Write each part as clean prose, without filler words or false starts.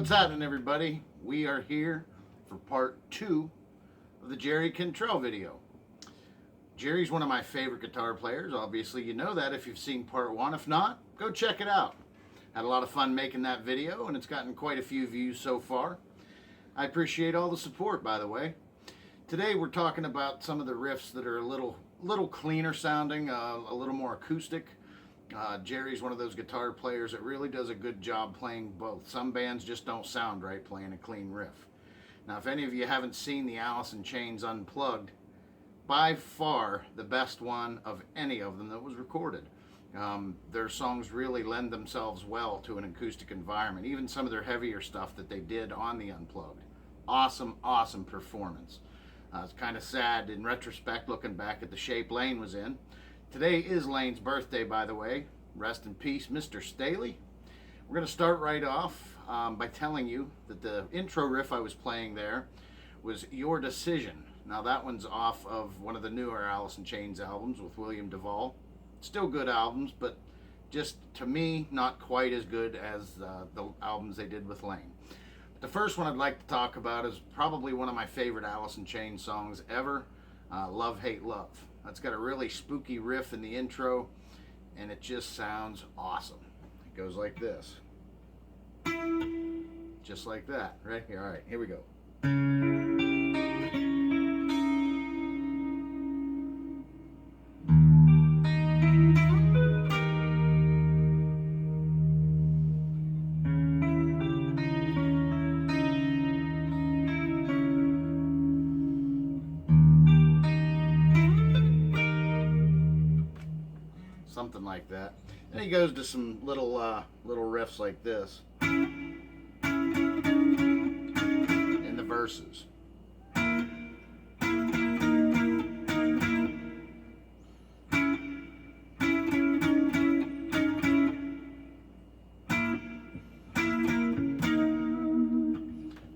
What's happening, everybody? We are here for part 2 of the Jerry Cantrell video. Jerry's one of my favorite guitar players. Obviously, you know that if you've seen part 1. If not, go check it out. Had a lot of fun making that video, and it's gotten quite a few views so far. I appreciate all the support, by the way. Today, we're talking about some of the riffs that are a little cleaner sounding, a little more acoustic. Jerry's one of those guitar players that really does a good job playing both. Some bands just don't sound right playing a clean riff. Now, if any of you haven't seen the Alice in Chains Unplugged, by far the best one of any of them that was recorded. Their songs really lend themselves well to an acoustic environment. Even some of their heavier stuff that they did on the Unplugged. Awesome performance. It's kind of sad in retrospect looking back at the shape Lane was in. Today is Lane's birthday, by the way. Rest in peace, Mr. Staley. We're going to start right off by telling you that the intro riff I was playing there was Your Decision. Now that one's off of one of the newer Alice in Chains albums with William Duvall. Still good albums, but just to me, not quite as good as the albums they did with Lane. But the first one I'd like to talk about is probably one of my favorite Alice in Chains songs ever, Love, Hate, Love. It's got a really spooky riff in the intro, and it just sounds awesome. It goes like this. Just like that, right here. All right, here we go. Something like that. Then he goes to some little riffs like this in the verses.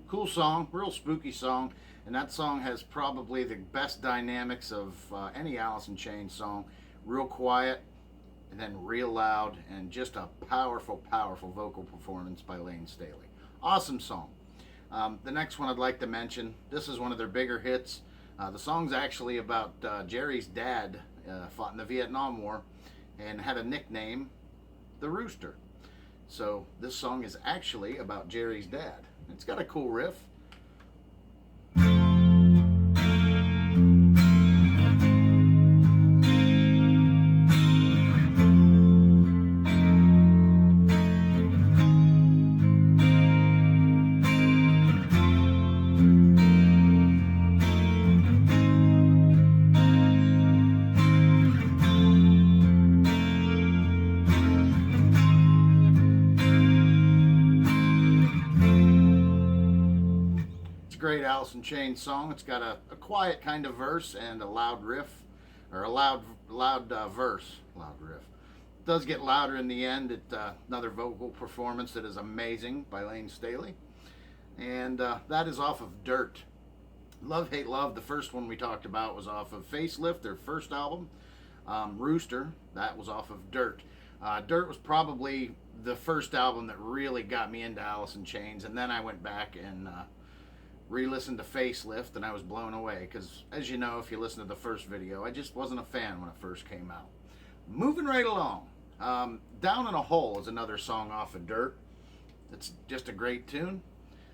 Cool song, real spooky song, and that song has probably the best dynamics of any Alice in Chains song. Real quiet, and then real loud, and just a powerful vocal performance by Lane Staley. Awesome song. The next one I'd like to mention, this is one of their bigger hits. The song's actually about Jerry's dad fought in the Vietnam War and had a nickname, the Rooster. So this song is actually about Jerry's dad. It's got a cool riff. Great Alice in Chains song. It's got a quiet kind of verse and a loud riff, or a loud verse, loud riff. It does get louder in the end. Another vocal performance that is amazing by Lane Staley, and that is off of Dirt. Love, Hate, Love, the first one we talked about, was off of FACELIFT, their first album. Rooster, that was off of Dirt. Dirt was probably the first album that really got me into Alice in Chains, and then I went back and re-listened to FACELIFT, and I was blown away because, as you know, if you listen to the first video, I just wasn't a fan when it first came out. Moving right along, Down in a Hole is another song off of Dirt. It's just a great tune.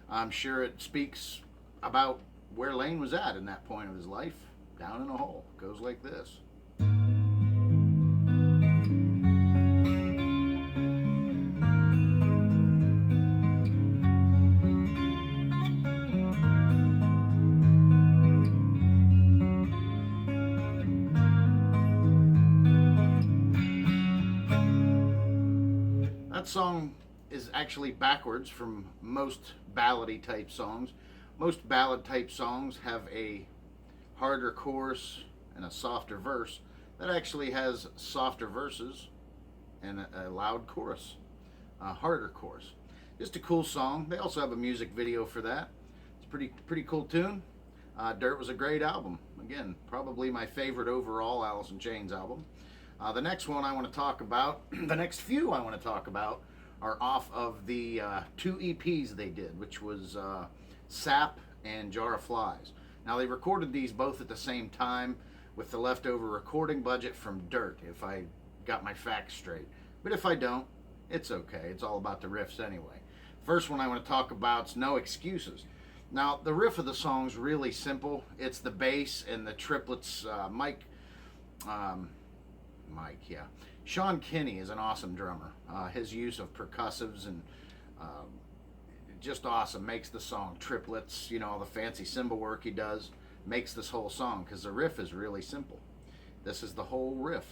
I'm sure it speaks about where Lane was at in that point of his life. Down in a Hole goes like this. That song is actually backwards from most ballady type songs. Most ballad type songs have a harder chorus and a softer verse. That actually has softer verses and a loud chorus, a harder chorus. Just a cool song. They also have a music video for that. It's a pretty cool tune. Dirt was a great album. Again, probably my favorite overall Alice in Chains album. The next one I want to talk about, the next few I want to talk about, are off of the 2 EPs they did, which was Sap and Jar of Flies. Now, they recorded these both at the same time with the leftover recording budget from Dirt, if I got my facts straight. But if I don't, it's okay. It's all about the riffs anyway. First one I want to talk about is No Excuses. Now, the riff of the song's really simple. It's the bass and the triplets. Sean Kinney is an awesome drummer. His use of percussives and just awesome. Makes the song triplets, all the fancy cymbal work he does. Makes this whole song, because the riff is really simple. This is the whole riff.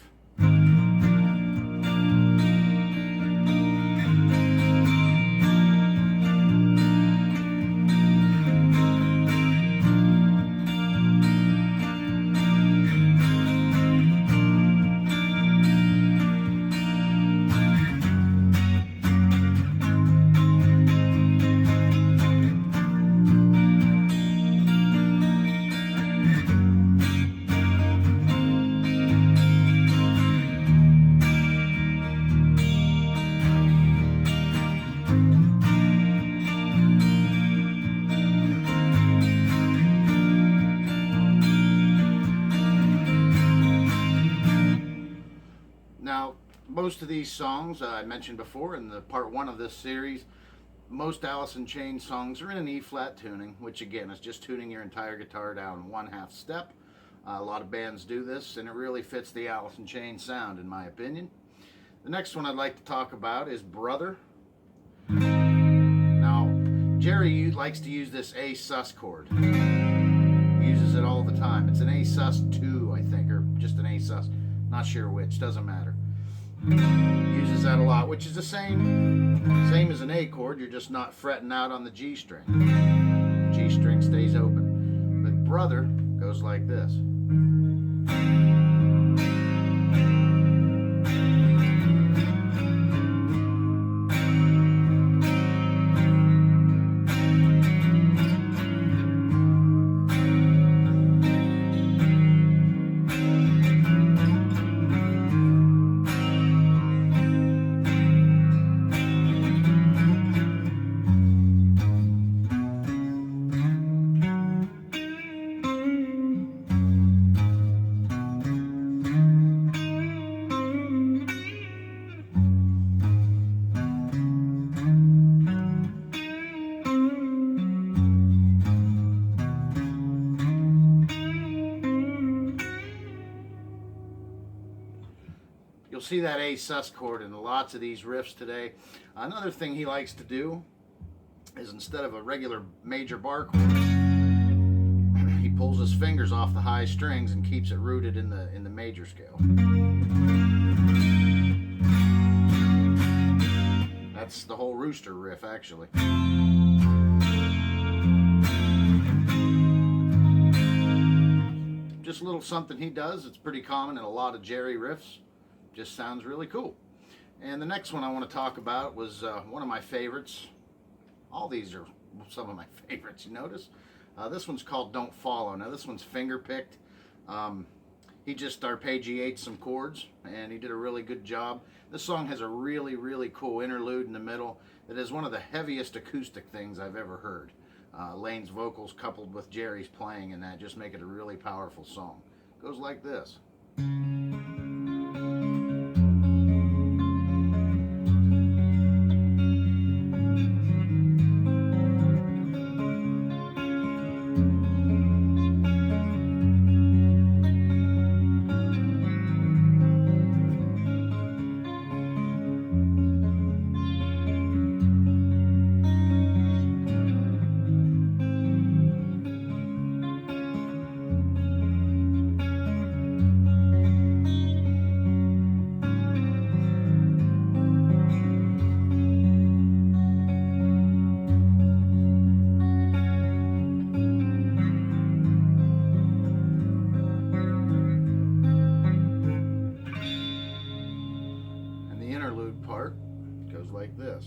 Now, most of these songs I mentioned before in the part 1 of this series, most Alice in Chains songs are in an E-flat tuning, which again is just tuning your entire guitar down 1/2 step. A lot of bands do this, and it really fits the Alice in Chains sound, in my opinion. The next one I'd like to talk about is Brother. Now, Jerry likes to use this A sus chord. He uses it all the time. It's an A sus 2, I think, or just an A sus. Not sure which, doesn't matter. Uses that a lot, which is the same as an A chord. You're just not fretting out on the G string. G string stays open. But Brother goes like this. You'll see that A sus chord in lots of these riffs today. Another thing he likes to do is, instead of a regular major bar chord, he pulls his fingers off the high strings and keeps it rooted in the major scale. That's the whole Rooster riff, actually. Just a little something he does. It's pretty common in a lot of Jerry riffs. Just sounds really cool. And the next one I want to talk about was one of my favorites. All these are some of my favorites, you notice. This one's called Don't Follow. Now, this one's finger picked. He just arpeggiates some chords, and he did a really good job. This song has a really, really cool interlude in the middle that is one of the heaviest acoustic things I've ever heard. Lane's vocals coupled with Jerry's playing, and that just make it a really powerful song. It goes like this. Part goes like this.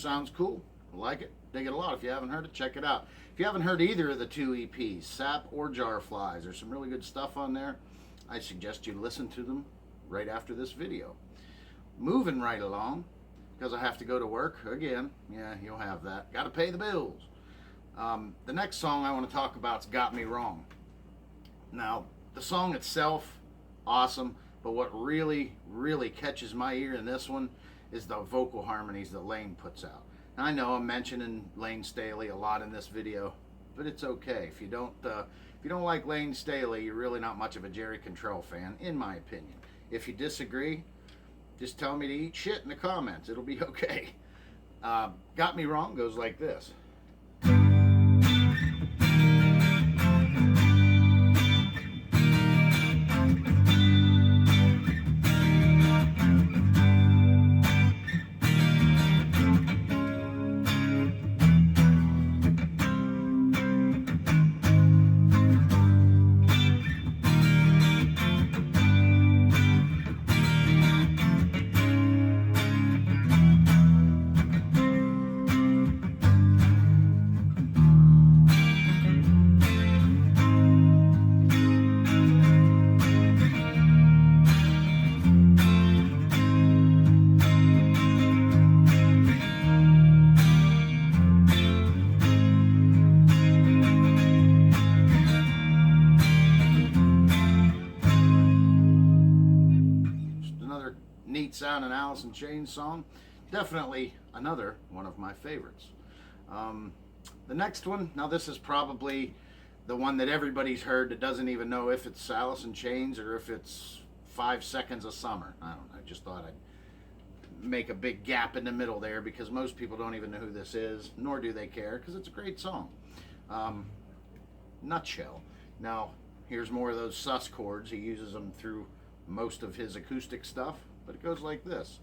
sounds cool. I like it. Dig it a lot. If you haven't heard it, check it out. If you haven't heard either of the two EPs, Sap or Jar Flies, there's some really good stuff on there. I suggest you listen to them right after this video. Moving right along, because I have to go to work again. Yeah, you'll have that. Got to pay the bills. The next song I want to talk about is Got Me Wrong. Now, the song itself, awesome, but what really, really catches my ear in this one is the vocal harmonies that Lane puts out. Now, I know I'm mentioning Lane Staley a lot in this video, but it's okay. If you don't like Lane Staley, you're really not much of a Jerry Cantrell fan, in my opinion. If you disagree, just tell me to eat shit in the comments. It'll be okay. Got Me Wrong goes like this. Neat sound and Alice in Chains song. Definitely another one of my favorites. The next one, now this is probably the one that everybody's heard that doesn't even know if it's Alice in Chains or if it's 5 Seconds of Summer. I don't know, I just thought I'd make a big gap in the middle there because most people don't even know who this is, nor do they care, because it's a great song. Nutshell. Now, here's more of those sus chords. He uses them through most of his acoustic stuff, but it goes like this.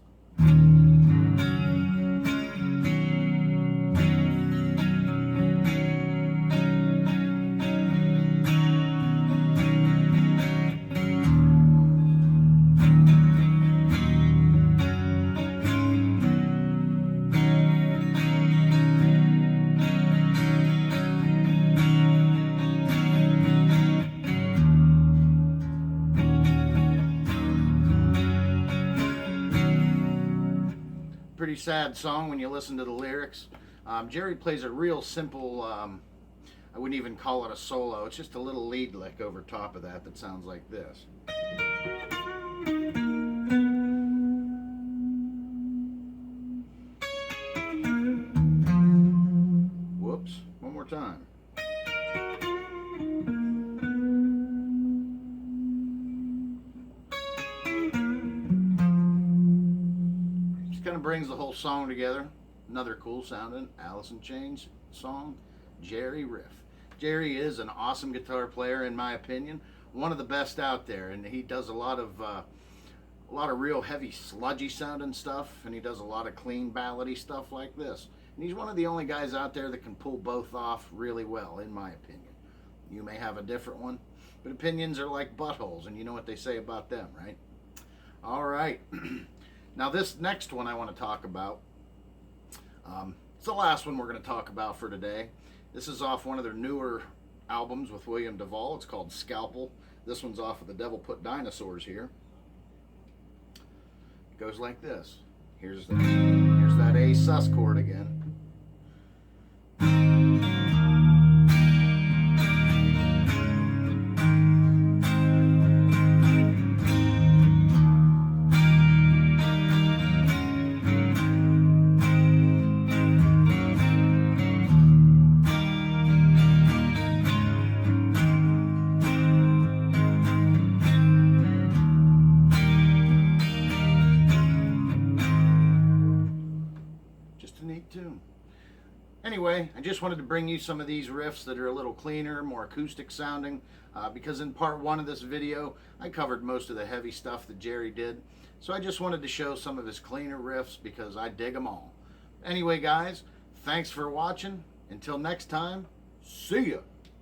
Pretty sad song when you listen to the lyrics. Jerry plays a real simple, I wouldn't even call it a solo, it's just a little lead lick over top of that sounds like this. Whoops, one more time. Kind of brings the whole song together. Another cool sounding Alice in Chains song, Jerry riff. Jerry is an awesome guitar player, in my opinion, one of the best out there, and he does a lot of real heavy sludgy sounding stuff, and he does a lot of clean ballady stuff like this. And he's one of the only guys out there that can pull both off really well, in my opinion. You may have a different one, but opinions are like buttholes, and you know what they say about them, right? All right. Now this next one I want to talk about, it's the last one we're going to talk about for today. This is off one of their newer albums with William Duvall. It's called Scalpel. This one's off of The Devil Put Dinosaurs here. It goes like this. Here's that A sus chord again. Tune. Anyway, I just wanted to bring you some of these riffs that are a little cleaner, more acoustic sounding, because in part one of this video I covered most of the heavy stuff that Jerry did, so I just wanted to show some of his cleaner riffs because I dig them all. Anyway guys, thanks for watching. Until next time, see ya.